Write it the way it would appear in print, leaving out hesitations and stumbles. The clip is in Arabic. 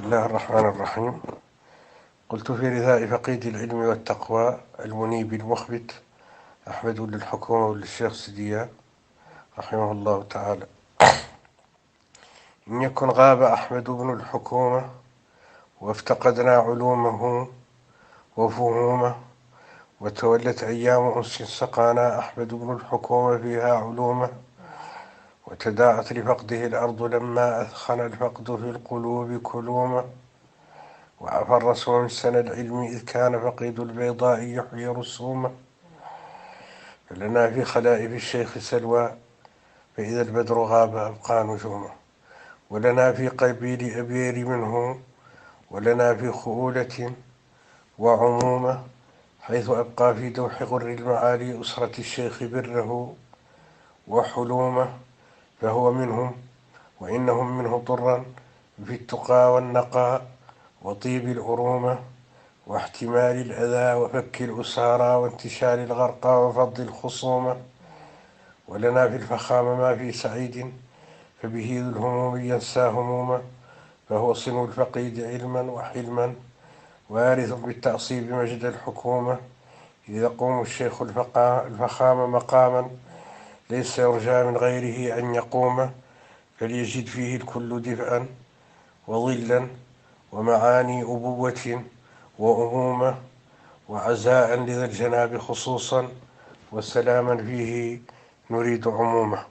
بسم الله الرحمن الرحيم. قلت في رداء فقيد العلم والتقوى المنيب المخبت أحمد للحكومة وللشيخ سديان رحمه الله تعالى: إن يكن غاب أحمد بن الحكومة وافتقدنا علومه وفهومه، وتولت أيام أنس سقانا أحمد بن الحكومة فيها علومه، وتداعت لفقده الأرض لما أثخن الفقد في القلوب كلومه، وعفى الرسول من سنة العلم إذ كان فقيد البيضاء يحيي رسومه، فلنا في خلائف الشيخ سلوى فإذا البدر غاب أبقى نجومه، ولنا في قبيل أبير منه، ولنا في خؤولة وعمومة، حيث أبقى في دوح غر المعالي أسرة الشيخ بره وحلومه، فهو منهم وإنهم منه ضرا في التقى والنقاء وطيب الأرومة واحتمال الأذى وفك الأسارى وانتشال الغرقى وفض الخصومة، ولنا في الفخامة ما في سعيد فبه ذو الهموم ينسى همومه، فهو صنو الفقيد علما وحلما وارث بالتعصيب مجد الحكومة، إذ يقوم الشيخ الفخام مقاما ليس يرجى من غيره أن يقوم، فليجد فيه الكل دفئا وظلا ومعاني أبوة وأمومة وعزاء لذا الجناب خصوصا، وسلاما فيه نريد عمومه.